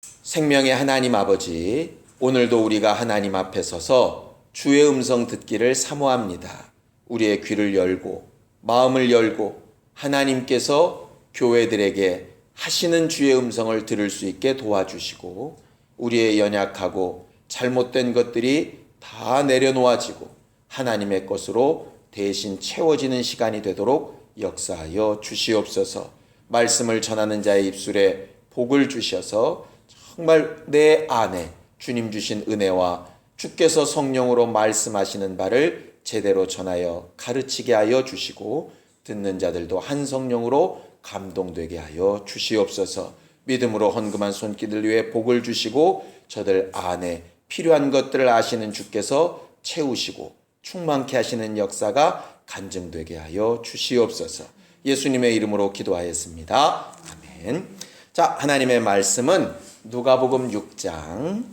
생명의 하나님 아버지, 오늘도 우리가 하나님 앞에 서서 주의 음성 듣기를 사모합니다. 우리의 귀를 열고 마음을 열고 하나님께서 교회들에게 하시는 주의 음성을 들을 수 있게 도와주시고, 우리의 연약하고 잘못된 것들이 다 내려놓아지고 하나님의 것으로 대신 채워지는 시간이 되도록 역사하여 주시옵소서. 말씀을 전하는 자의 입술에 복을 주셔서 정말 내 안에 주님 주신 은혜와 주께서 성령으로 말씀하시는 바를 제대로 전하여 가르치게 하여 주시고, 듣는 자들도 한 성령으로 감동되게 하여 주시옵소서. 믿음으로 헌금한 손길들 위해 복을 주시고, 저들 안에 필요한 것들을 아시는 주께서 채우시고 충만케 하시는 역사가 간증되게 하여 주시옵소서. 예수님의 이름으로 기도하였습니다. 아멘. 자, 하나님의 말씀은 누가복음 6장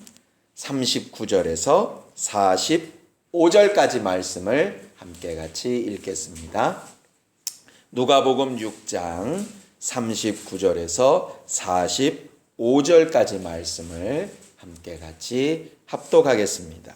39절에서 45절까지 말씀을 함께 같이 읽겠습니다. 누가복음 6장 39절에서 45절까지 말씀을 함께 같이 합독하겠습니다.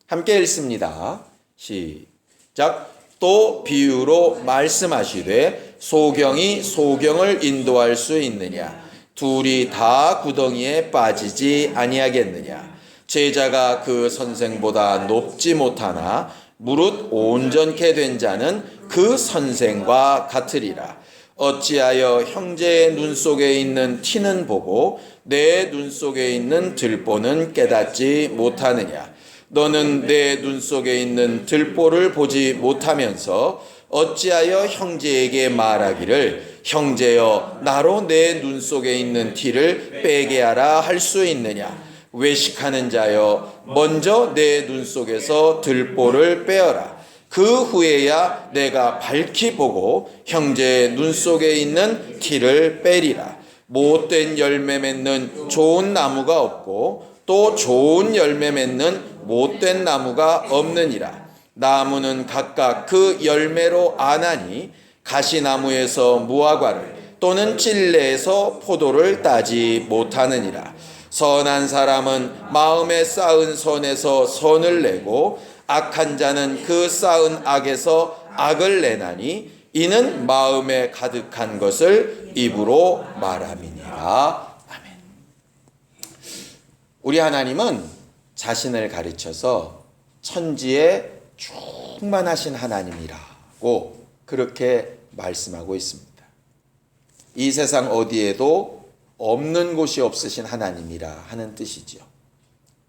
함께 읽습니다. 시작. 또 비유로 말씀하시되 소경이 소경을 인도할 수 있느냐? 둘이 다 구덩이에 빠지지 아니하겠느냐? 제자가 그 선생보다 높지 못하나 무릇 온전케 된 자는 그 선생과 같으리라. 어찌하여 형제의 눈 속에 있는 티는 보고 내 눈 속에 있는 들보는 깨닫지 못하느냐? 너는 내 눈 속에 있는 들보를 보지 못하면서 어찌하여 형제에게 말하기를 형제여 나로 내 눈 속에 있는 티를 빼게 하라 할 수 있느냐? 외식하는 자여 먼저 내 눈 속에서 들보를 빼어라. 그 후에야 내가 밝히 보고 형제의 눈 속에 있는 티를 빼리라. 못된 열매 맺는 좋은 나무가 없고 또 좋은 열매 맺는 못된 나무가 없느니라. 나무는 각각 그 열매로 아나니 가시나무에서 무화과를 또는 찔레에서 포도를 따지 못하느니라. 선한 사람은 마음에 쌓은 선에서 선을 내고 악한 자는 그 쌓은 악에서 악을 내나니 이는 마음에 가득한 것을 입으로 말함이니라. 아멘. 우리 하나님은 자신을 가르쳐서 천지에 충만하신 하나님이라고 그렇게 말씀하고 있습니다. 이 세상 어디에도 없는 곳이 없으신 하나님이라 하는 뜻이지요.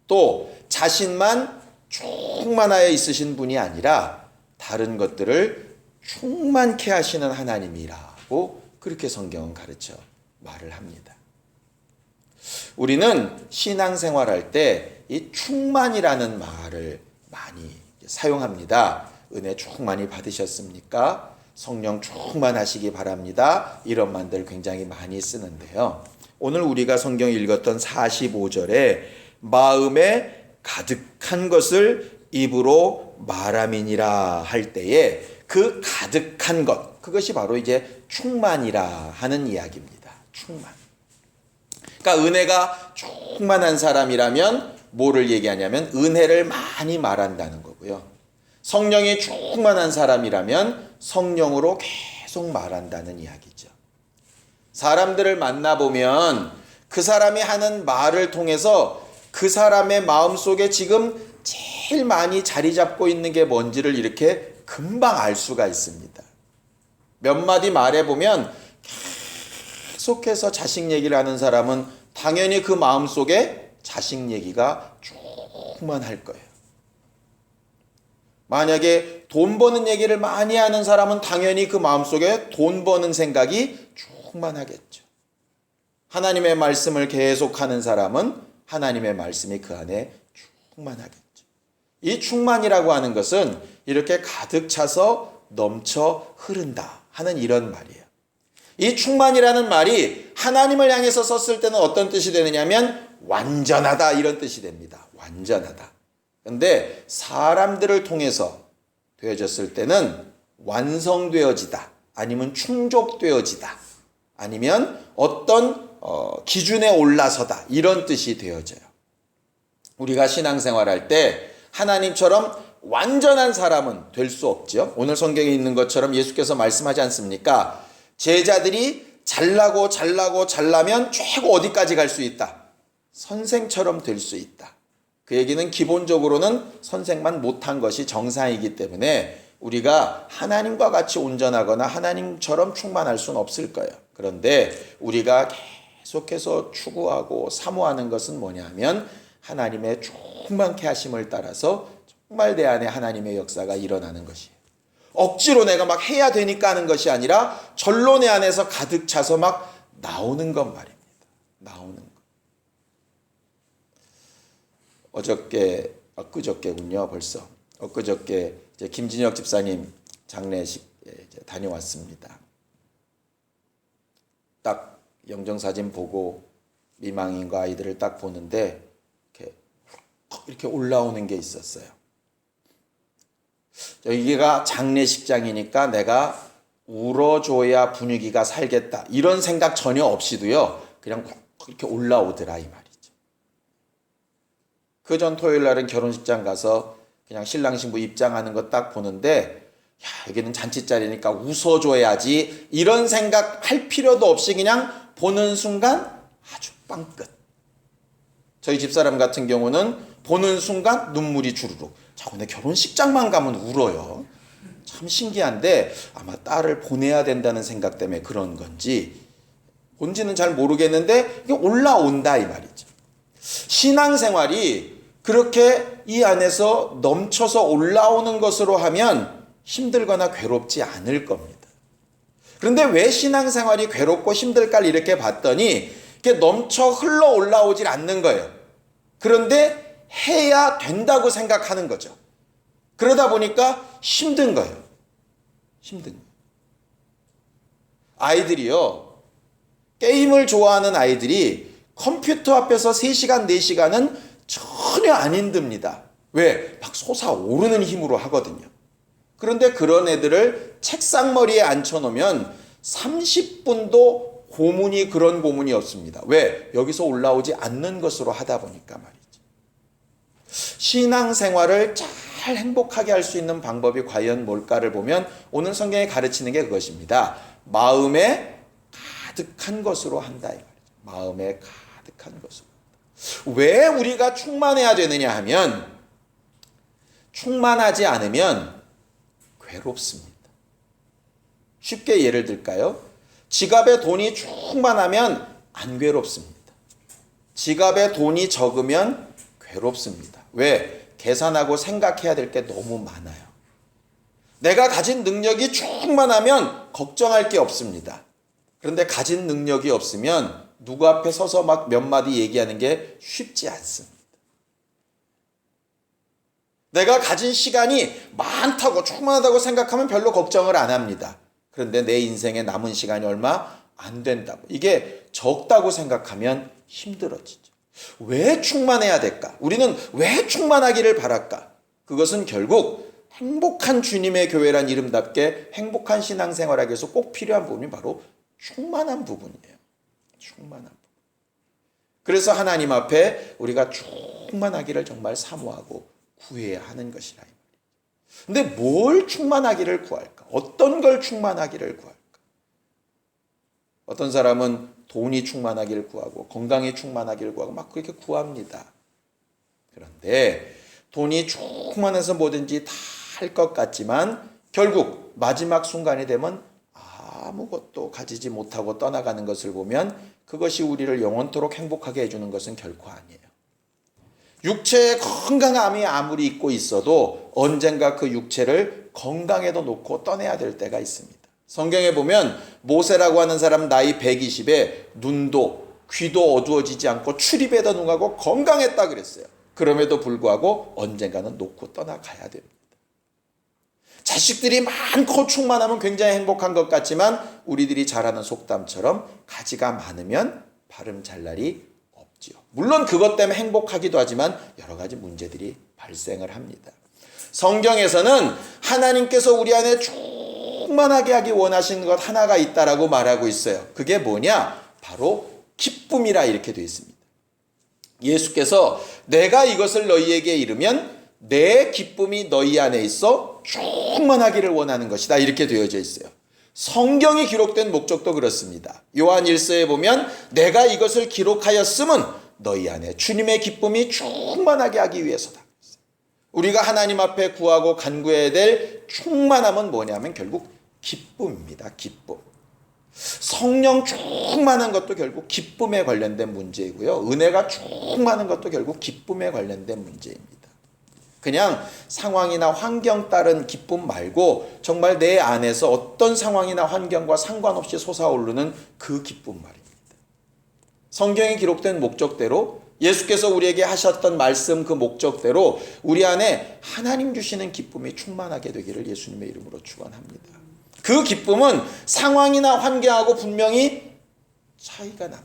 또 자신만 충만하여 있으신 분이 아니라 다른 것들을 충만케 하시는 하나님이라고 그렇게 성경은 가르쳐 말을 합니다. 우리는 신앙생활할 때 이 충만이라는 말을 많이 사용합니다. 은혜 충만히 받으셨습니까? 성령 충만하시기 바랍니다. 이런 말들 굉장히 많이 쓰는데요. 오늘 우리가 성경 읽었던 45절에 마음에 가득한 것을 입으로 말함이니라 할 때에 그 가득한 것, 그것이 바로 이제 충만이라 하는 이야기입니다. 충만. 그러니까 은혜가 충만한 사람이라면 뭐를 얘기하냐면 은혜를 많이 말한다는 거고요. 성령이 충만한 사람이라면 성령으로 계속 말한다는 이야기죠. 사람들을 만나보면 그 사람이 하는 말을 통해서 그 사람의 마음속에 지금 제일 많이 자리 잡고 있는 게 뭔지를 이렇게 금방 알 수가 있습니다. 몇 마디 말해보면 계속해서 자식 얘기를 하는 사람은 당연히 그 마음속에 자식 얘기가 충만할 거예요. 만약에 돈 버는 얘기를 많이 하는 사람은 당연히 그 마음속에 돈 버는 생각이 충만하겠죠. 하나님의 말씀을 계속하는 사람은 하나님의 말씀이 그 안에 충만하겠죠. 이 충만이라고 하는 것은 이렇게 가득 차서 넘쳐 흐른다 하는 이런 말이에요. 이 충만이라는 말이 하나님을 향해서 썼을 때는 어떤 뜻이 되느냐면 완전하다 이런 뜻이 됩니다. 완전하다. 그런데 사람들을 통해서 되어졌을 때는 완성되어지다 아니면 충족되어지다 아니면 어떤 기준에 올라서다 이런 뜻이 되어져요. 우리가 신앙생활할 때 하나님처럼 완전한 사람은 될 수 없죠. 오늘 성경에 있는 것처럼 예수께서 말씀하지 않습니까? 제자들이 잘나면 최고 어디까지 갈 수 있다? 선생처럼 될 수 있다. 그 얘기는 기본적으로는 선생만 못한 것이 정상이기 때문에 우리가 하나님과 같이 온전하거나 하나님처럼 충만할 수는 없을 거예요. 그런데 우리가 계속해서 추구하고 사모하는 것은 뭐냐면 하나님의 충만케 하심을 따라서 정말 내 안에 하나님의 역사가 일어나는 것이에요. 억지로 내가 막 해야 되니까 하는 것이 아니라 절로 내 안에서 가득 차서 막 나오는 것 말입니다. 나오는 것. 엊그저께군요, 벌써. 엊그저께 이제 김진혁 집사님 장례식 이제 다녀왔습니다. 딱 영정사진 보고 미망인과 아이들을 딱 보는데 이렇게 올라오는 게 있었어요. 여기가 장례식장이니까 내가 울어줘야 분위기가 살겠다. 이런 생각 전혀 없이도요. 그냥 이렇게 올라오더라 이 말이죠. 그 전 토요일 날은 결혼식장 가서 그냥 신랑 신부 입장하는 거 딱 보는데 여기는 잔치자리니까 웃어줘야지 이런 생각 할 필요도 없이 그냥 보는 순간 아주 빵끝. 저희 집사람 같은 경우는 보는 순간 눈물이 주르륵. 자꾸 내 결혼식장만 가면 울어요. 참 신기한데 아마 딸을 보내야 된다는 생각 때문에 그런 건지 뭔지는 잘 모르겠는데 이게 올라온다 이 말이죠. 신앙생활이 그렇게 이 안에서 넘쳐서 올라오는 것으로 하면 힘들거나 괴롭지 않을 겁니다. 그런데 왜 신앙생활이 괴롭고 힘들까를 이렇게 봤더니 이게 넘쳐 흘러 올라오질 않는 거예요. 그런데 해야 된다고 생각하는 거죠. 그러다 보니까 힘든 거예요. 힘든 거예요. 아이들이요. 게임을 좋아하는 아이들이 컴퓨터 앞에서 3시간, 4시간은 전혀 안 힘듭니다. 왜? 막 솟아오르는 힘으로 하거든요. 그런데 그런 애들을 책상머리에 앉혀놓으면 30분도 그런 고문이 없습니다. 왜? 여기서 올라오지 않는 것으로 하다 보니까 말이죠. 신앙생활을 잘 행복하게 할 수 있는 방법이 과연 뭘까를 보면 오늘 성경에 가르치는 게 그것입니다. 마음에 가득한 것으로 한다. 마음에 가득한 것으로. 왜 우리가 충만해야 되느냐 하면 충만하지 않으면 괴롭습니다. 쉽게 예를 들까요? 지갑에 돈이 충만하면 안 괴롭습니다. 지갑에 돈이 적으면 괴롭습니다. 왜? 계산하고 생각해야 될 게 너무 많아요. 내가 가진 능력이 충만하면 걱정할 게 없습니다. 그런데 가진 능력이 없으면 누구 앞에 서서 막 몇 마디 얘기하는 게 쉽지 않습니다. 내가 가진 시간이 많다고 충만하다고 생각하면 별로 걱정을 안 합니다. 그런데 내 인생에 남은 시간이 얼마 안 된다고. 이게 적다고 생각하면 힘들어지죠. 왜 충만해야 될까? 우리는 왜 충만하기를 바랄까? 그것은 결국 행복한 주님의 교회란 이름답게 행복한 신앙생활하기 위해서 꼭 필요한 부분이 바로 충만한 부분이에요. 충만한 부분. 그래서 하나님 앞에 우리가 충만하기를 정말 사모하고 구해야 하는 것이라. 근데 뭘 충만하기를 구할까? 어떤 걸 충만하기를 구할까? 어떤 사람은 돈이 충만하기를 구하고 건강이 충만하기를 구하고 막 그렇게 구합니다. 그런데 돈이 충만해서 뭐든지 다 할 것 같지만 결국 마지막 순간이 되면 아무것도 가지지 못하고 떠나가는 것을 보면 그것이 우리를 영원토록 행복하게 해주는 것은 결코 아니에요. 육체에 건강함이 아무리 있고 있어도 언젠가 그 육체를 건강에도 놓고 떠나야 될 때가 있습니다. 성경에 보면 모세라고 하는 사람 나이 120에 눈도 귀도 어두워지지 않고 출입에도 능하고 건강했다 그랬어요. 그럼에도 불구하고 언젠가는 놓고 떠나가야 됩니다. 자식들이 많고 충만하면 굉장히 행복한 것 같지만 우리들이 잘 아는 속담처럼 가지가 많으면 발음 잘 날이 없지요. 물론 그것 때문에 행복하기도 하지만 여러 가지 문제들이 발생을 합니다. 성경에서는 하나님께서 우리 안에 충만하게 하기 원하시는 것 하나가 있다라고 말하고 있어요. 그게 뭐냐? 바로 기쁨이라 이렇게 되어 있습니다. 예수께서 내가 이것을 너희에게 이르면 내 기쁨이 너희 안에 있어 충만하기를 원하는 것이다 이렇게 되어져 있어요. 성경이 기록된 목적도 그렇습니다. 요한 1서에 보면 내가 이것을 기록하였음은 너희 안에 주님의 기쁨이 충만하게 하기 위해서다. 우리가 하나님 앞에 구하고 간구해야 될 충만함은 뭐냐면 결국 기쁨입니다. 기쁨. 성령 충만한 것도 결국 기쁨에 관련된 문제이고요. 은혜가 충만한 것도 결국 기쁨에 관련된 문제입니다. 그냥 상황이나 환경 따른 기쁨 말고 정말 내 안에서 어떤 상황이나 환경과 상관없이 솟아오르는 그 기쁨 말입니다. 성경에 기록된 목적대로 예수께서 우리에게 하셨던 말씀 그 목적대로 우리 안에 하나님 주시는 기쁨이 충만하게 되기를 예수님의 이름으로 축원합니다. 그 기쁨은 상황이나 환경하고 분명히 차이가 납니다.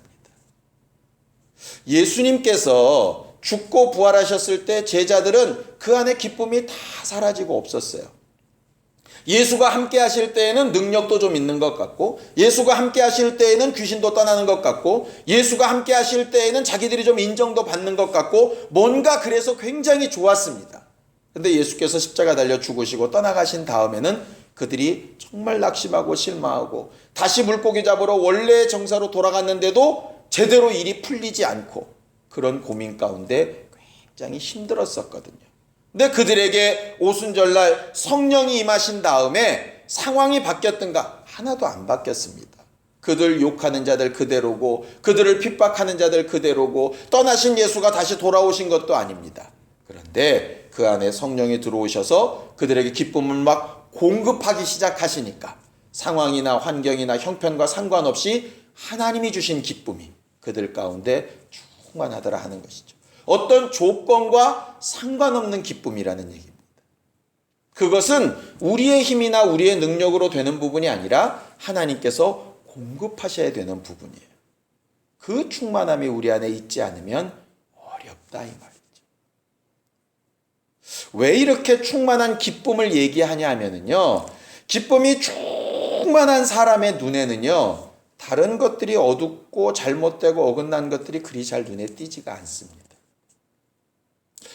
예수님께서 죽고 부활하셨을 때 제자들은 그 안에 기쁨이 다 사라지고 없었어요. 예수가 함께 하실 때에는 능력도 좀 있는 것 같고, 예수가 함께 하실 때에는 귀신도 떠나는 것 같고, 예수가 함께 하실 때에는 자기들이 좀 인정도 받는 것 같고, 뭔가 그래서 굉장히 좋았습니다. 근데 예수께서 십자가 달려 죽으시고 떠나가신 다음에는 그들이 정말 낙심하고 실망하고 다시 물고기 잡으러 원래의 정사로 돌아갔는데도 제대로 일이 풀리지 않고 그런 고민 가운데 굉장히 힘들었었거든요. 근데 그들에게 오순절날 성령이 임하신 다음에 상황이 바뀌었던가? 하나도 안 바뀌었습니다. 그들 욕하는 자들 그대로고 그들을 핍박하는 자들 그대로고 떠나신 예수가 다시 돌아오신 것도 아닙니다. 그런데 그 안에 성령이 들어오셔서 그들에게 기쁨을 막 공급하기 시작하시니까 상황이나 환경이나 형편과 상관없이 하나님이 주신 기쁨이 그들 가운데 충만하더라 하는 것이죠. 어떤 조건과 상관없는 기쁨이라는 얘기입니다. 그것은 우리의 힘이나 우리의 능력으로 되는 부분이 아니라 하나님께서 공급하셔야 되는 부분이에요. 그 충만함이 우리 안에 있지 않으면 어렵다 이 말이죠. 왜 이렇게 충만한 기쁨을 얘기하냐 하면은요, 기쁨이 충만한 사람의 눈에는요, 다른 것들이 어둡고 잘못되고 어긋난 것들이 그리 잘 눈에 띄지가 않습니다.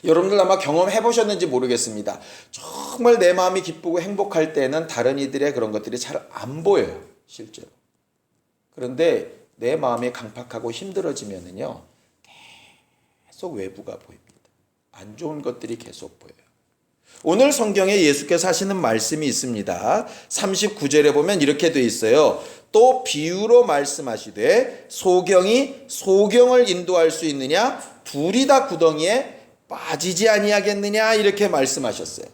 여러분들 아마 경험해 보셨는지 모르겠습니다. 정말 내 마음이 기쁘고 행복할 때는 다른 이들의 그런 것들이 잘 안 보여요, 실제로. 그런데 내 마음이 강팍하고 힘들어지면은요, 계속 외부가 보입니다. 안 좋은 것들이 계속 보여요. 오늘 성경에 예수께서 하시는 말씀이 있습니다. 39절에 보면 이렇게 돼 있어요. 또 비유로 말씀하시되 소경이 소경을 인도할 수 있느냐? 둘이 다 구덩이에 빠지지 아니하겠느냐? 이렇게 말씀하셨어요.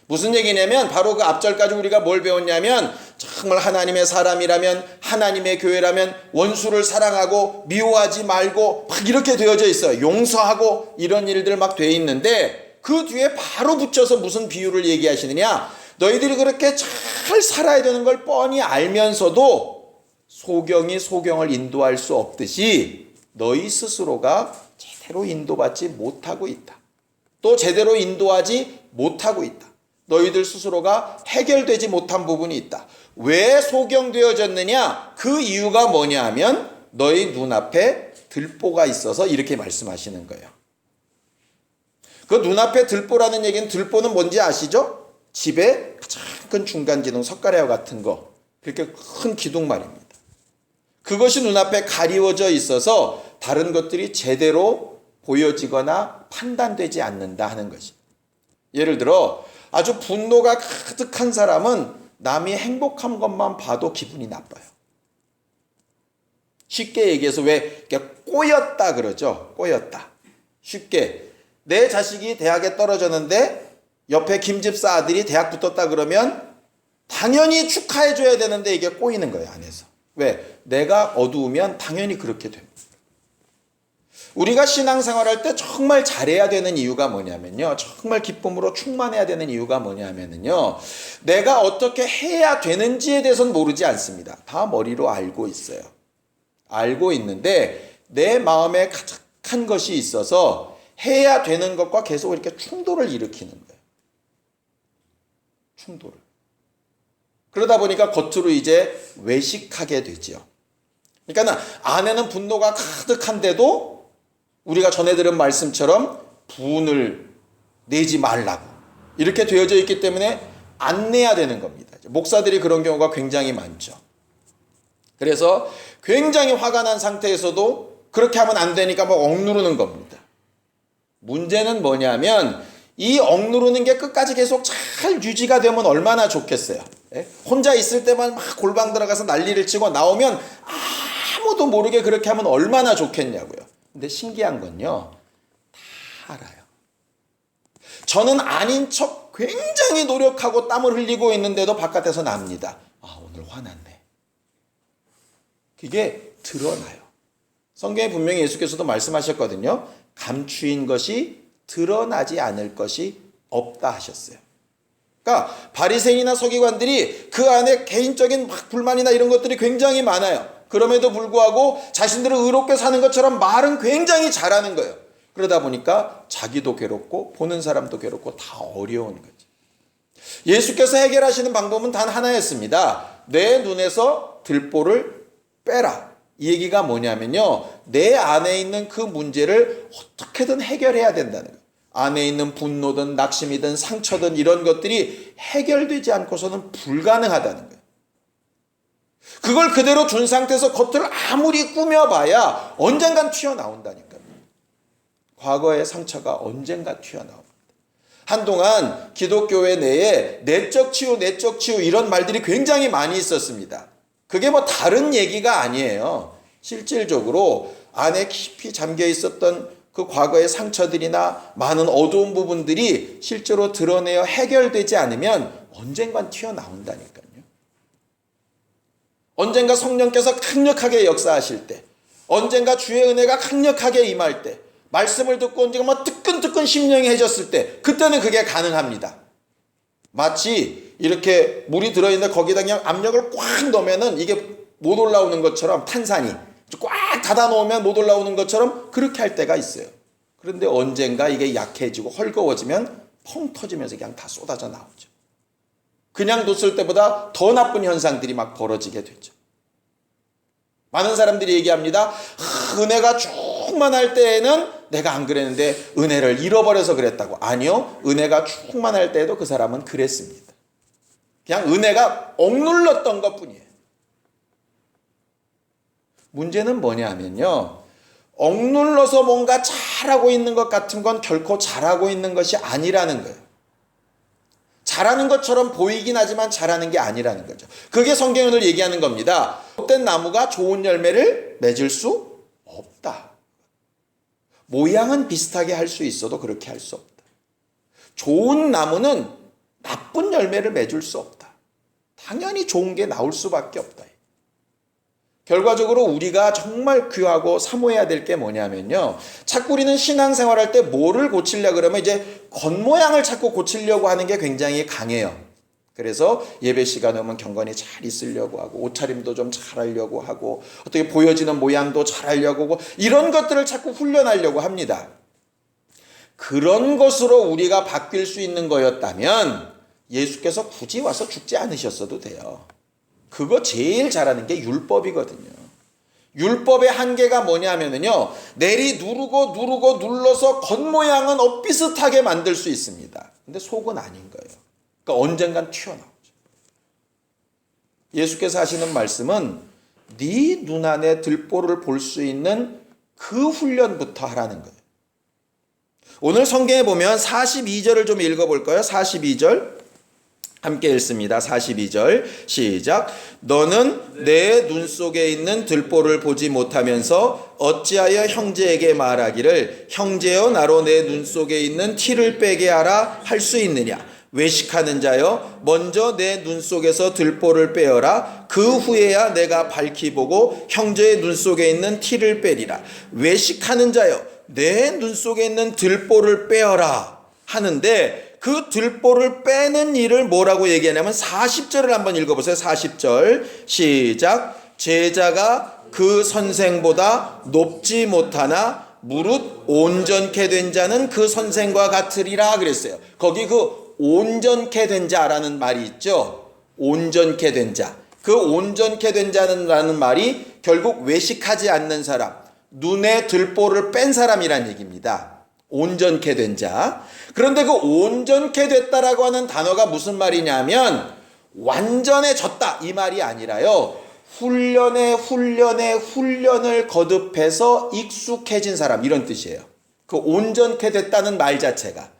무슨 얘기냐면 바로 그 앞절까지 우리가 뭘 배웠냐면 정말 하나님의 사람이라면 하나님의 교회라면 원수를 사랑하고 미워하지 말고 막 이렇게 되어져 있어요. 용서하고 이런 일들 막 돼 있는데 그 뒤에 바로 붙여서 무슨 비유를 얘기하시느냐? 너희들이 그렇게 잘 살아야 되는 걸 뻔히 알면서도 소경이 소경을 인도할 수 없듯이 너희 스스로가 제대로 인도받지 못하고 있다. 또 제대로 인도하지 못하고 있다. 너희들 스스로가 해결되지 못한 부분이 있다. 왜 소경되어졌느냐? 그 이유가 뭐냐 하면 너희 눈앞에 들보가 있어서 이렇게 말씀하시는 거예요. 그 눈앞에 들보라는 얘기는 들보는 뭔지 아시죠? 집에 가장 큰 중간기둥, 석가래와 같은 거, 그렇게 큰 기둥 말입니다. 그것이 눈앞에 가리워져 있어서 다른 것들이 제대로 보여지거나 판단되지 않는다 하는 것이. 예를 들어 아주 분노가 가득한 사람은 남이 행복한 것만 봐도 기분이 나빠요. 쉽게 얘기해서 왜 꼬였다 그러죠? 꼬였다. 쉽게 내 자식이 대학에 떨어졌는데 옆에 김집사 아들이 대학 붙었다 그러면 당연히 축하해줘야 되는데 이게 꼬이는 거예요, 안에서. 왜? 내가 어두우면 당연히 그렇게 됩니다. 우리가 신앙생활할 때 정말 잘해야 되는 이유가 뭐냐면요, 정말 기쁨으로 충만해야 되는 이유가 뭐냐면요, 내가 어떻게 해야 되는지에 대해서는 모르지 않습니다. 다 머리로 알고 있어요. 알고 있는데 내 마음에 가득한 것이 있어서 해야 되는 것과 계속 이렇게 충돌을 일으키는 거예요. 충돌을. 그러다 보니까 겉으로 이제 외식하게 되죠. 그러니까 안에는 분노가 가득한데도 우리가 전에 들은 말씀처럼 분을 내지 말라고 이렇게 되어져 있기 때문에 안 내야 되는 겁니다. 목사들이 그런 경우가 굉장히 많죠. 그래서 굉장히 화가 난 상태에서도 그렇게 하면 안 되니까 막 억누르는 겁니다. 문제는 뭐냐면 이 억누르는 게 끝까지 계속 잘 유지가 되면 얼마나 좋겠어요. 혼자 있을 때만 막 골방 들어가서 난리를 치고 나오면 아무도 모르게 그렇게 하면 얼마나 좋겠냐고요. 근데 신기한 건요, 다 알아요. 저는 아닌 척 굉장히 노력하고 땀을 흘리고 있는데도 바깥에서 납니다. 오늘 화났네. 그게 드러나요. 성경에 분명히 예수께서도 말씀하셨거든요. 감추인 것이 드러나지 않을 것이 없다 하셨어요. 그러니까 바리새인이나 서기관들이 그 안에 개인적인 막 불만이나 이런 것들이 굉장히 많아요. 그럼에도 불구하고 자신들은 의롭게 사는 것처럼 말은 굉장히 잘하는 거예요. 그러다 보니까 자기도 괴롭고 보는 사람도 괴롭고 다 어려운 거죠. 예수께서 해결하시는 방법은 단 하나였습니다. 내 눈에서 들보를 빼라. 이 얘기가 뭐냐면요, 내 안에 있는 그 문제를 어떻게든 해결해야 된다는 거예요. 안에 있는 분노든 낙심이든 상처든 이런 것들이 해결되지 않고서는 불가능하다는 거예요. 그걸 그대로 둔 상태에서 겉을 아무리 꾸며봐야 언젠간 튀어나온다니까요. 과거의 상처가 언젠가 튀어나옵니다. 한동안 기독교회 내에 내적 치유 이런 말들이 굉장히 많이 있었습니다. 그게 뭐 다른 얘기가 아니에요. 실질적으로 안에 깊이 잠겨 있었던 그 과거의 상처들이나 많은 어두운 부분들이 실제로 드러내어 해결되지 않으면 언젠간 튀어나온다니까요. 언젠가 성령께서 강력하게 역사하실 때, 언젠가 주의 은혜가 강력하게 임할 때, 말씀을 듣고 언젠가 뭐 뜨끈뜨끈 심령해졌을 때, 그때는 그게 가능합니다. 마치 이렇게 물이 들어있는데 거기다 그냥 압력을 꽉 넣으면은 이게 못 올라오는 것처럼, 탄산이 꽉 닫아 놓으면 못 올라오는 것처럼 그렇게 할 때가 있어요. 그런데 언젠가 이게 약해지고 헐거워지면 펑 터지면서 그냥 다 쏟아져 나오죠. 그냥 뒀을 때보다 더 나쁜 현상들이 막 벌어지게 되죠. 많은 사람들이 얘기합니다. 은혜가 충만할 때에는 내가 안 그랬는데 은혜를 잃어버려서 그랬다고. 아니요, 은혜가 충만할 때에도 그 사람은 그랬습니다. 그냥 은혜가 억눌렀던 것뿐이에요. 문제는 뭐냐 하면요, 억눌러서 뭔가 잘하고 있는 것 같은 건 결코 잘하고 있는 것이 아니라는 거예요. 잘하는 것처럼 보이긴 하지만 잘하는 게 아니라는 거죠. 그게 성경이 오늘 얘기하는 겁니다. 못된 나무가 좋은 열매를 맺을 수 없다. 모양은 비슷하게 할 수 있어도 그렇게 할 수 없다. 좋은 나무는 나쁜 열매를 맺을 수 없다. 당연히 좋은 게 나올 수밖에 없다. 결과적으로 우리가 정말 귀하고 사모해야 될 게 뭐냐면요, 자꾸 우리는 신앙생활할 때 뭐를 고치려고 그러면 이제 겉모양을 자꾸 고치려고 하는 게 굉장히 강해요. 그래서 예배 시간에 오면 경건히 잘 있으려고 하고, 옷차림도 좀 잘하려고 하고, 어떻게 보여지는 모양도 잘하려고 하고, 이런 것들을 자꾸 훈련하려고 합니다. 그런 것으로 우리가 바뀔 수 있는 거였다면 예수께서 굳이 와서 죽지 않으셨어도 돼요. 그거 제일 잘하는 게 율법이거든요. 율법의 한계가 뭐냐면요, 내리 누르고 눌러서 겉모양은 엇비슷하게 만들 수 있습니다. 근데 속은 아닌 거예요. 그러니까 언젠간 튀어나오죠. 예수께서 하시는 말씀은 네 눈 안에 들보를 볼 수 있는 그 훈련부터 하라는 거예요. 오늘 성경에 보면 42절을 좀 읽어볼까요? 42절 함께 읽습니다. 42절 시작. 너는 내 눈 속에 있는 들보를 보지 못하면서 어찌하여 형제에게 말하기를 형제여 나로 내 눈 속에 있는 티를 빼게 하라 할 수 있느냐. 외식하는 자여 먼저 내 눈 속에서 들보를 빼어라. 그 후에야 내가 밝히 보고 형제의 눈 속에 있는 티를 빼리라. 외식하는 자여 내 눈 속에 있는 들보를 빼어라 하는데, 그 들보를 빼는 일을 뭐라고 얘기하냐면 40절을 한번 읽어보세요. 40절 시작. 제자가 그 선생보다 높지 못하나 무릇 온전케 된 자는 그 선생과 같으리라 그랬어요. 거기 그 온전케 된 자라는 말이 있죠. 온전케 된 자. 그 온전케 된 자라는 말이 결국 외식하지 않는 사람, 눈에 들보를 뺀 사람이란 얘기입니다. 온전케 된 자. 그런데 그 온전케 됐다라고 하는 단어가 무슨 말이냐면 완전해졌다 이 말이 아니라요. 훈련을 거듭해서 익숙해진 사람 이런 뜻이에요. 그 온전케 됐다는 말 자체가.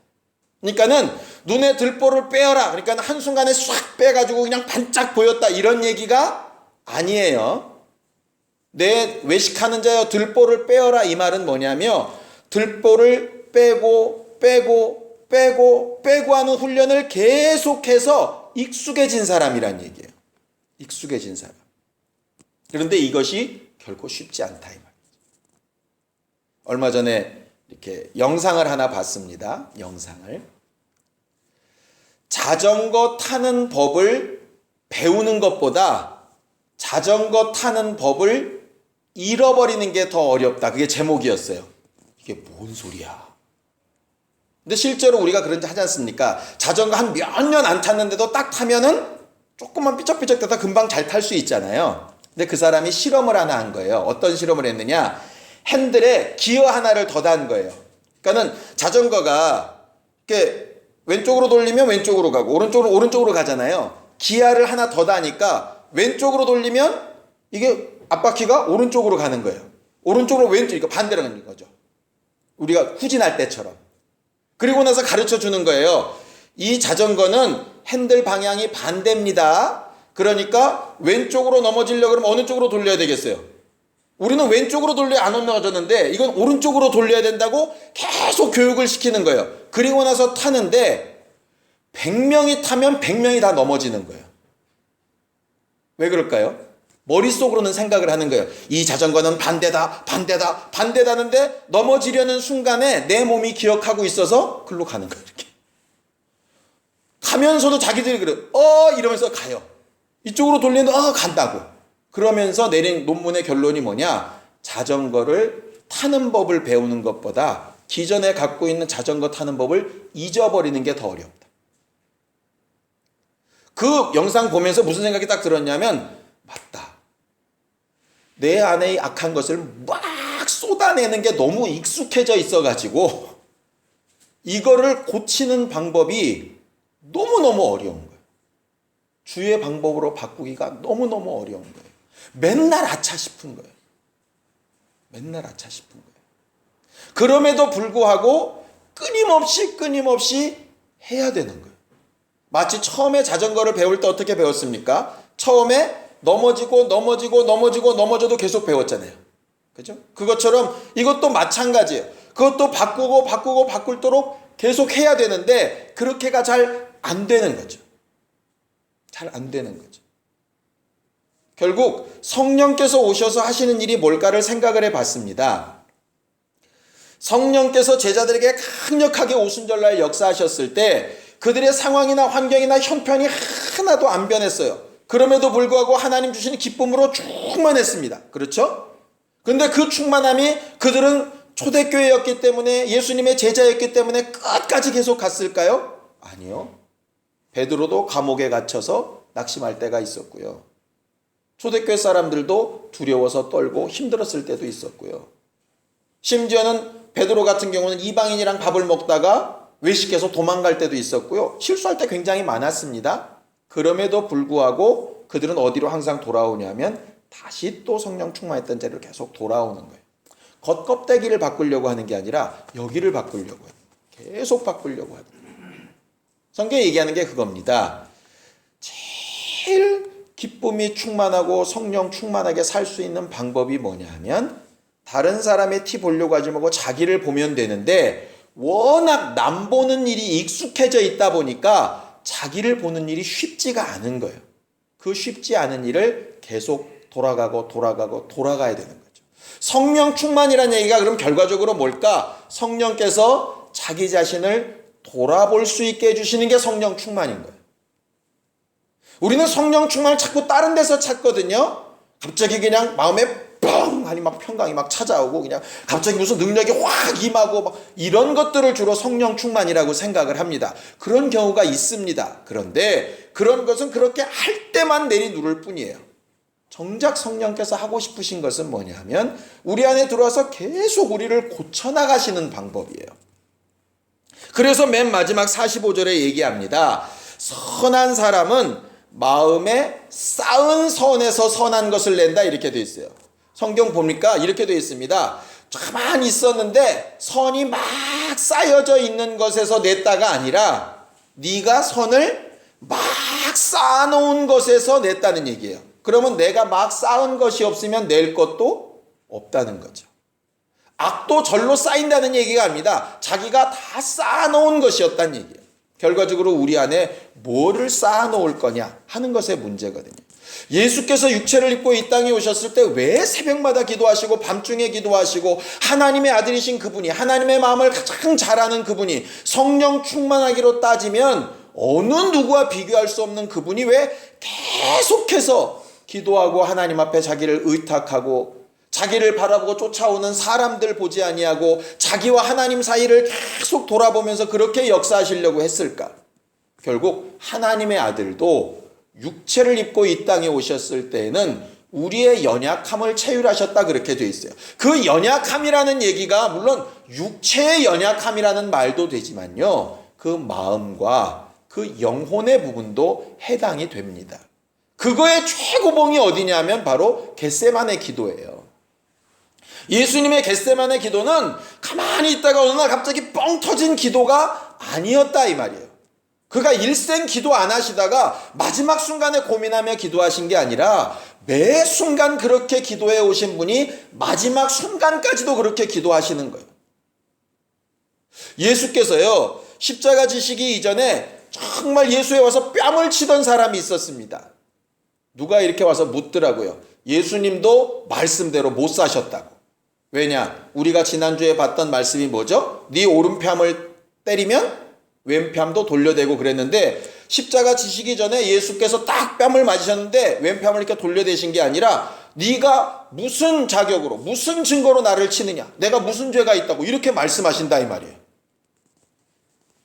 그러니까는 눈에 들보를 빼어라. 그러니까 한순간에 싹 빼가지고 그냥 반짝 보였다 이런 얘기가 아니에요. 내 외식하는 자여 들보를 빼어라 이 말은 뭐냐며 들보를 빼고 하는 훈련을 계속해서 익숙해진 사람이란 얘기예요. 익숙해진 사람. 그런데 이것이 결코 쉽지 않다 이 말이죠. 얼마 전에 이렇게 영상을 하나 봤습니다. 영상을. 자전거 타는 법을 배우는 것보다 자전거 타는 법을 잃어버리는 게 더 어렵다. 그게 제목이었어요. 이게 뭔 소리야. 근데 실제로 우리가 그런 하지 않습니까? 자전거 한 몇 년 안 탔는데도 딱 타면은 조금만 삐쩍삐쩍대다 금방 잘 탈 수 있잖아요. 근데 그 사람이 실험을 하나 한 거예요. 어떤 실험을 했느냐? 핸들에 기어 하나를 더 단 거예요. 그러니까는 자전거가 이렇게 왼쪽으로 돌리면 왼쪽으로 가고 오른쪽으로 가잖아요. 기아를 하나 더 다니까 왼쪽으로 돌리면 이게 앞바퀴가 오른쪽으로 가는 거예요. 오른쪽으로 왼쪽, 그러니까 반대로 가는 거죠. 우리가 후진할 때처럼. 그리고 나서 가르쳐 주는 거예요. 이 자전거는 핸들 방향이 반대입니다. 그러니까 왼쪽으로 넘어지려고 그러면 어느 쪽으로 돌려야 되겠어요? 우리는 왼쪽으로 돌려야 안 넘어졌는데 이건 오른쪽으로 돌려야 된다고 계속 교육을 시키는 거예요. 그리고 나서 타는데 100명이 타면 100명이 다 넘어지는 거예요. 왜 그럴까요? 머릿속으로는 생각을 하는 거예요. 이 자전거는 반대다는데 넘어지려는 순간에 내 몸이 기억하고 있어서 글로 가는 거예요. 이렇게. 가면서도 자기들이 그래. 이러면서 가요. 이쪽으로 돌리는데 간다고. 그러면서 내린 논문의 결론이 뭐냐? 자전거를 타는 법을 배우는 것보다 기존에 갖고 있는 자전거 타는 법을 잊어버리는 게 더 어렵다. 그 영상 보면서 무슨 생각이 딱 들었냐면 맞다. 내 안에 악한 것을 막 쏟아내는 게 너무 익숙해져 있어가지고 이거를 고치는 방법이 너무너무 어려운 거예요. 주의 방법으로 바꾸기가 너무너무 어려운 거예요. 맨날 아차 싶은 거예요. 그럼에도 불구하고 끊임없이 해야 되는 거예요. 마치 처음에 자전거를 배울 때 어떻게 배웠습니까? 처음에 넘어져도 계속 배웠잖아요. 그죠? 그것처럼 이것도 마찬가지예요. 그것도 바꿀도록 계속 해야 되는데 그렇게가 잘 안 되는 거죠. 결국 성령께서 오셔서 하시는 일이 뭘까를 생각을 해봤습니다. 성령께서 제자들에게 강력하게 오순절날 역사하셨을 때 그들의 상황이나 환경이나 형편이 하나도 안 변했어요. 그럼에도 불구하고 하나님 주시는 기쁨으로 충만했습니다. 그렇죠? 근데 그 충만함이 그들은 초대교회였기 때문에 예수님의 제자였기 때문에 끝까지 계속 갔을까요? 아니요. 베드로도 감옥에 갇혀서 낙심할 때가 있었고요. 초대교회 사람들도 두려워서 떨고 힘들었을 때도 있었고요. 심지어는 베드로 같은 경우는 이방인이랑 밥을 먹다가 외식해서 도망갈 때도 있었고요. 실수할 때 굉장히 많았습니다. 그럼에도 불구하고 그들은 어디로 항상 돌아오냐면 다시 또 성령 충만했던 자리로 계속 돌아오는 거예요. 겉껍데기를 바꾸려고 하는 게 아니라 여기를 바꾸려고 해요. 계속 바꾸려고 하는 거예요. 성경이 얘기하는 게 그겁니다. 제일 기쁨이 충만하고 성령 충만하게 살 수 있는 방법이 뭐냐면 다른 사람의 티 보려고 하지 말고 자기를 보면 되는데 워낙 남 보는 일이 익숙해져 있다 보니까 자기를 보는 일이 쉽지가 않은 거예요. 그 쉽지 않은 일을 계속 돌아가야 되는 거죠. 성령 충만이라는 얘기가 그럼 결과적으로 뭘까? 성령께서 자기 자신을 돌아볼 수 있게 해주시는 게 성령 충만인 거예요. 우리는 성령 충만을 자꾸 다른 데서 찾거든요. 갑자기 그냥 마음에 뻥 하니 막 평강이 막 찾아오고 그냥 갑자기 무슨 능력이 확 임하고 막 이런 것들을 주로 성령 충만이라고 생각을 합니다. 그런 경우가 있습니다. 그런데 그런 것은 그렇게 할 때만 내리 누를 뿐이에요. 정작 성령께서 하고 싶으신 것은 뭐냐면 우리 안에 들어와서 계속 우리를 고쳐나가시는 방법이에요. 그래서 맨 마지막 45절에 얘기합니다. 선한 사람은 마음에 쌓은 선에서 선한 것을 낸다, 이렇게 되어 있어요. 성경 보니까 이렇게 되어 있습니다. 가만히 있었는데 선이 막 쌓여져 있는 것에서 냈다가 아니라 네가 선을 막 쌓아놓은 것에서 냈다는 얘기예요. 그러면 내가 막 쌓은 것이 없으면 낼 것도 없다는 거죠. 악도 절로 쌓인다는 얘기가 아닙니다. 자기가 다 쌓아놓은 것이었다는 얘기예요. 결과적으로 우리 안에 뭐를 쌓아놓을 거냐 하는 것의 문제거든요. 예수께서 육체를 입고 이 땅에 오셨을 때 왜 새벽마다 기도하시고 밤중에 기도하시고 하나님의 아들이신 그분이, 하나님의 마음을 가장 잘 아는 그분이, 성령 충만하기로 따지면 어느 누구와 비교할 수 없는 그분이 왜 계속해서 기도하고 하나님 앞에 자기를 의탁하고 자기를 바라보고 쫓아오는 사람들 보지 아니하고 자기와 하나님 사이를 계속 돌아보면서 그렇게 역사하시려고 했을까? 결국 하나님의 아들도 육체를 입고 이 땅에 오셨을 때에는 우리의 연약함을 체휼하셨다, 그렇게 되어 있어요. 그 연약함이라는 얘기가 물론 육체의 연약함이라는 말도 되지만요, 그 마음과 그 영혼의 부분도 해당이 됩니다. 그거의 최고봉이 어디냐면 바로 겟세마네 기도예요. 예수님의 겟세마네 기도는 가만히 있다가 어느 날 갑자기 뻥 터진 기도가 아니었다, 이 말이에요. 그가 일생 기도 안 하시다가 마지막 순간에 고민하며 기도하신 게 아니라 매 순간 그렇게 기도해 오신 분이 마지막 순간까지도 그렇게 기도하시는 거예요. 예수께서요, 십자가 지시기 이전에 정말 예수에 와서 뺨을 치던 사람이 있었습니다. 누가 이렇게 와서 묻더라고요. 예수님도 말씀대로 못 사셨다고. 왜냐? 우리가 지난주에 봤던 말씀이 뭐죠? 네 오른뺨을 때리면 왼뺨도 돌려대고 그랬는데, 십자가 지시기 전에 예수께서 딱 뺨을 맞으셨는데 왼뺨을 이렇게 돌려대신 게 아니라 네가 무슨 자격으로 무슨 증거로 나를 치느냐, 내가 무슨 죄가 있다고 이렇게 말씀하신다, 이 말이에요.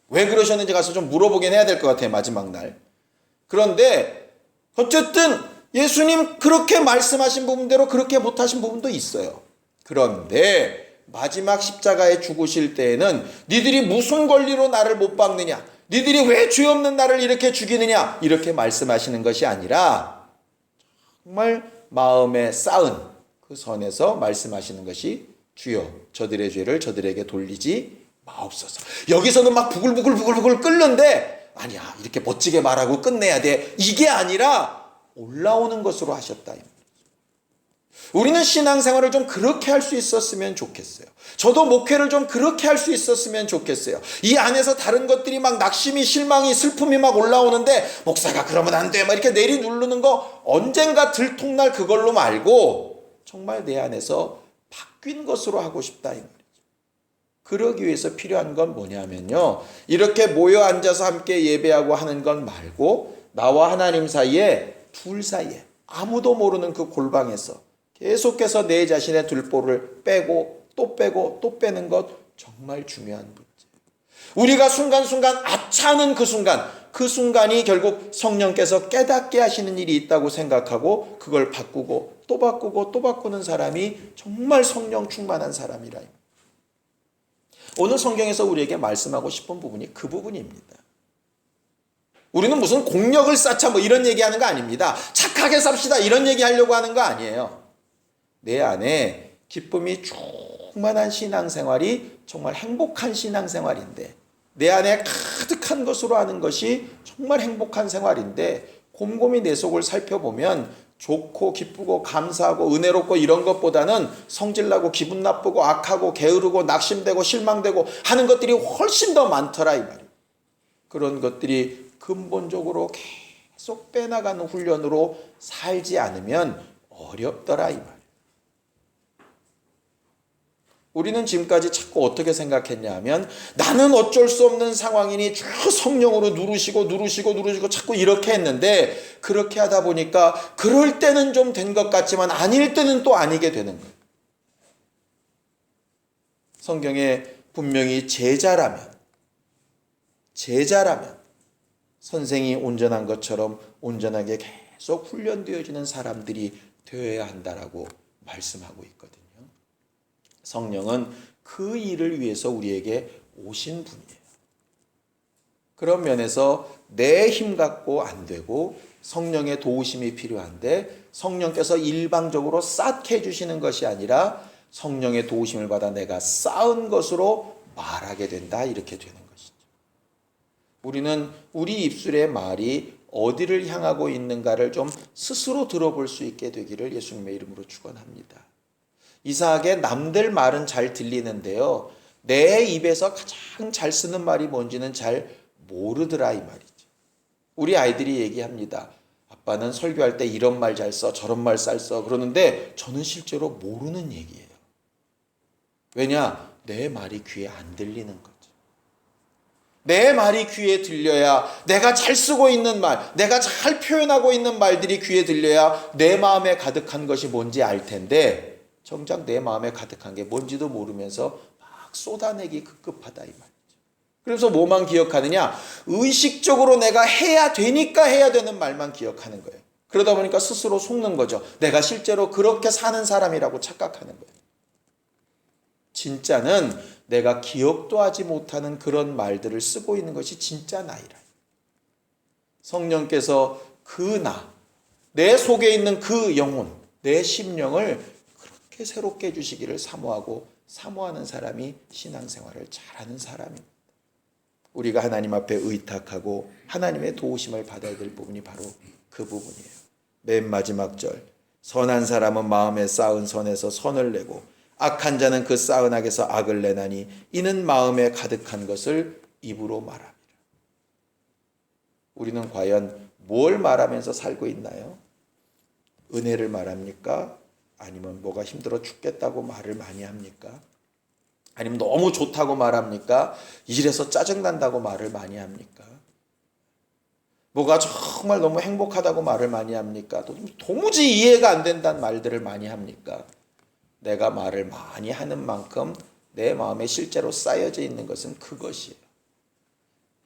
왜 그러셨는지 가서 좀 물어보긴 해야 될 것 같아요, 마지막 날. 그런데 어쨌든 예수님 그렇게 말씀하신 부분대로 그렇게 못하신 부분도 있어요. 그런데 마지막 십자가에 죽으실 때에는 니들이 무슨 권리로 나를 못 박느냐, 니들이 왜 죄 없는 나를 이렇게 죽이느냐, 이렇게 말씀하시는 것이 아니라 정말 마음에 쌓은 그 선에서 말씀하시는 것이 주여 저들의 죄를 저들에게 돌리지 마옵소서. 여기서는 막 부글부글 끓는데 아니야, 이렇게 멋지게 말하고 끝내야 돼, 이게 아니라 올라오는 것으로 하셨다. 우리는 신앙생활을 좀 그렇게 할 수 있었으면 좋겠어요. 저도 목회를 좀 그렇게 할 수 있었으면 좋겠어요. 이 안에서 다른 것들이 막 낙심이, 실망이, 슬픔이 막 올라오는데 목사가 그러면 안 돼, 막 이렇게 내리 누르는 거 언젠가 들통날 그걸로 말고 정말 내 안에서 바뀐 것으로 하고 싶다, 이 말이죠. 그러기 위해서 필요한 건 뭐냐면요, 이렇게 모여 앉아서 함께 예배하고 하는 건 말고 나와 하나님 사이에, 둘 사이에 아무도 모르는 그 골방에서 계속해서 내 자신의 들보를 빼고 또 빼고 또 빼는 것, 정말 중요한 문제. 우리가 순간순간 아차하는 그 순간이 결국 성령께서 깨닫게 하시는 일이 있다고 생각하고 그걸 바꾸고 또 바꾸고 또 바꾸는 사람이 정말 성령 충만한 사람이라. 오늘 성경에서 우리에게 말씀하고 싶은 부분이 그 부분입니다. 우리는 무슨 공력을 쌓자 뭐 이런 얘기하는 거 아닙니다. 착하게 삽시다 이런 얘기하려고 하는 거 아니에요. 내 안에 기쁨이 충만한 신앙생활이 정말 행복한 신앙생활인데, 내 안에 가득한 것으로 하는 것이 정말 행복한 생활인데, 곰곰이 내 속을 살펴보면 좋고 기쁘고 감사하고 은혜롭고 이런 것보다는 성질나고 기분 나쁘고 악하고 게으르고 낙심되고 실망되고 하는 것들이 훨씬 더 많더라, 이 말이에요. 그런 것들이 근본적으로 계속 빼나가는 훈련으로 살지 않으면 어렵더라, 이 말이에요. 우리는 지금까지 자꾸 어떻게 생각했냐 하면, 나는 어쩔 수 없는 상황이니 쭉 성령으로 누르시고 자꾸 이렇게 했는데, 그렇게 하다 보니까 그럴 때는 좀 된 것 같지만 아닐 때는 또 아니게 되는 거예요. 성경에 분명히 제자라면 선생이 온전한 것처럼 온전하게 계속 훈련되어지는 사람들이 되어야 한다라고 말씀하고 있거든요. 성령은 그 일을 위해서 우리에게 오신 분이에요. 그런 면에서 내 힘 갖고 안 되고 성령의 도우심이 필요한데 성령께서 일방적으로 쌓게 해주시는 것이 아니라 성령의 도우심을 받아 내가 쌓은 것으로 말하게 된다, 이렇게 되는 것이죠. 우리는 우리 입술의 말이 어디를 향하고 있는가를 좀 스스로 들어볼 수 있게 되기를 예수님의 이름으로 축원합니다. 이상하게 남들 말은 잘 들리는데요, 내 입에서 가장 잘 쓰는 말이 뭔지는 잘 모르더라, 이 말이죠. 우리 아이들이 얘기합니다. 아빠는 설교할 때 이런 말 잘 써, 저런 말 잘 써. 그러는데 저는 실제로 모르는 얘기예요. 왜냐? 내 말이 귀에 안 들리는 거죠. 내 말이 귀에 들려야, 내가 잘 쓰고 있는 말, 내가 잘 표현하고 있는 말들이 귀에 들려야 내 마음에 가득한 것이 뭔지 알 텐데, 정작 내 마음에 가득한 게 뭔지도 모르면서 막 쏟아내기 급급하다, 이 말이죠. 그래서 뭐만 기억하느냐? 의식적으로 내가 해야 되니까 해야 되는 말만 기억하는 거예요. 그러다 보니까 스스로 속는 거죠. 내가 실제로 그렇게 사는 사람이라고 착각하는 거예요. 진짜는 내가 기억도 하지 못하는 그런 말들을 쓰고 있는 것이 진짜 나이라. 성령께서 그 나, 내 속에 있는 그 영혼, 내 심령을 그렇게 새롭게 해주시기를 사모하고 사모하는 사람이 신앙생활을 잘하는 사람입니다. 우리가 하나님 앞에 의탁하고 하나님의 도우심을 받아야 될 부분이 바로 그 부분이에요. 맨 마지막 절, 선한 사람은 마음에 쌓은 선에서 선을 내고 악한 자는 그 쌓은 악에서 악을 내나니 이는 마음에 가득한 것을 입으로 말합니다. 우리는 과연 뭘 말하면서 살고 있나요? 은혜를 말합니까? 아니면 뭐가 힘들어 죽겠다고 말을 많이 합니까? 아니면 너무 좋다고 말합니까? 이래서 짜증난다고 말을 많이 합니까? 뭐가 정말 너무 행복하다고 말을 많이 합니까? 도무지 이해가 안 된다는 말들을 많이 합니까? 내가 말을 많이 하는 만큼 내 마음에 실제로 쌓여져 있는 것은 그것이에요.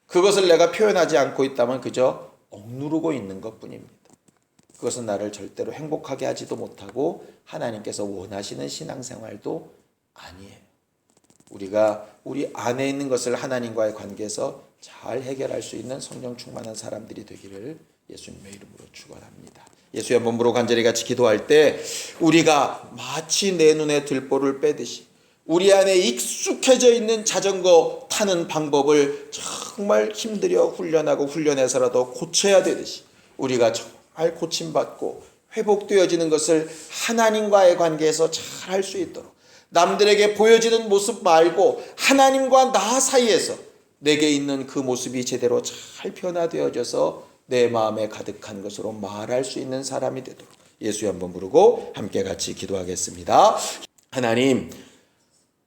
그것을 내가 표현하지 않고 있다면 그저 억누르고 있는 것뿐입니다. 그것은 나를 절대로 행복하게 하지도 못하고 하나님께서 원하시는 신앙생활도 아니에요. 우리가 우리 안에 있는 것을 하나님과의 관계에서 잘 해결할 수 있는 성령 충만한 사람들이 되기를 예수님의 이름으로 축원합니다. 예수의 몸으로 간절히 같이 기도할 때 우리가 마치 내 눈에 들보를 빼듯이 우리 안에 익숙해져 있는 자전거 타는 방법을 정말 힘들여 훈련하고 훈련해서라도 고쳐야 되듯이 우리가 정말 고침받고 회복되어지는 것을 하나님과의 관계에서 잘 할 수 있도록 남들에게 보여지는 모습 말고 하나님과 나 사이에서 내게 있는 그 모습이 제대로 잘 변화되어져서 내 마음에 가득한 것으로 말할 수 있는 사람이 되도록 예수의 한번 부르고 함께 같이 기도하겠습니다. 하나님,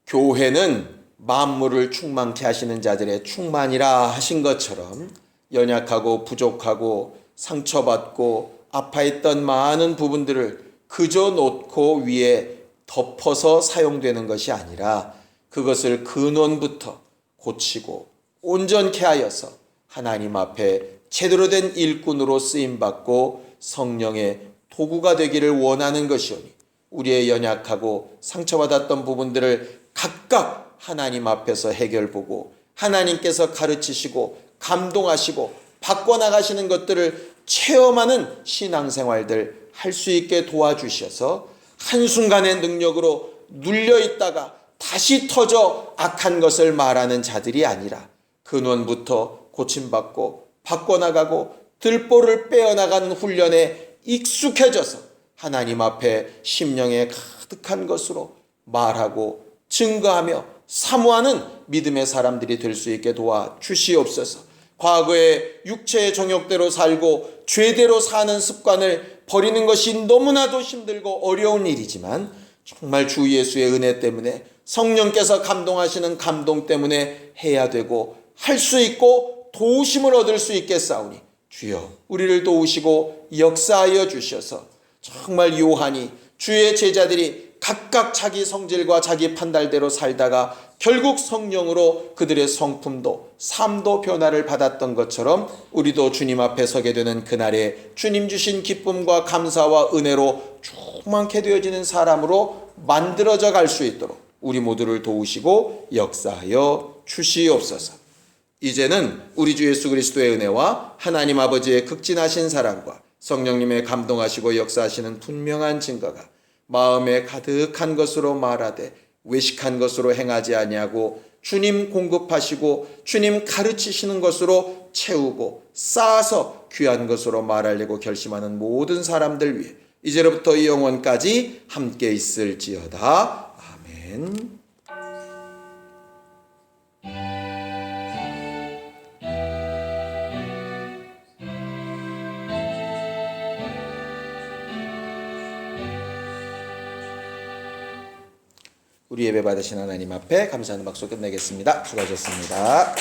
교회는 만물을 충만케 하시는 자들의 충만이라 하신 것처럼 연약하고 부족하고 상처받고 아파했던 많은 부분들을 그저 놓고 위에 덮어서 사용되는 것이 아니라 그것을 근원부터 고치고 온전케 하여서 하나님 앞에 제대로 된 일꾼으로 쓰임받고 성령의 도구가 되기를 원하는 것이오니 우리의 연약하고 상처받았던 부분들을 각각 하나님 앞에서 해결보고 하나님께서 가르치시고 감동하시고 바꿔나가시는 것들을 체험하는 신앙생활들 할 수 있게 도와주셔서 한순간의 능력으로 눌려있다가 다시 터져 악한 것을 말하는 자들이 아니라 근원부터 고침받고 바꿔나가고 들보를 빼어나가는 훈련에 익숙해져서 하나님 앞에 심령에 가득한 것으로 말하고 증거하며 사모하는 믿음의 사람들이 될 수 있게 도와주시옵소서. 과거의 육체의 정욕대로 살고 죄대로 사는 습관을 버리는 것이 너무나도 힘들고 어려운 일이지만 정말 주 예수의 은혜 때문에 성령께서 감동하시는 감동 때문에 해야 되고 할 수 있고 도우심을 얻을 수 있겠사오니 주여 우리를 도우시고 역사하여 주셔서 정말 요한이 주의 제자들이 각각 자기 성질과 자기 판단대로 살다가 결국 성령으로 그들의 성품도 삶도 변화를 받았던 것처럼 우리도 주님 앞에 서게 되는 그날에 주님 주신 기쁨과 감사와 은혜로 충만케 되어지는 사람으로 만들어져 갈 수 있도록 우리 모두를 도우시고 역사하여 주시옵소서. 이제는 우리 주 예수 그리스도의 은혜와 하나님 아버지의 극진하신 사랑과 성령님의 감동하시고 역사하시는 분명한 증거가 마음에 가득한 것으로 말하되 외식한 것으로 행하지 아니하고 주님 공급하시고 주님 가르치시는 것으로 채우고 쌓아서 귀한 것으로 말하려고 결심하는 모든 사람들 위해 이제로부터 이 영원까지 함께 있을지어다. 아멘. 우리 예배 받으신 하나님 앞에 감사하는 박수 끝내겠습니다. 수고하셨습니다.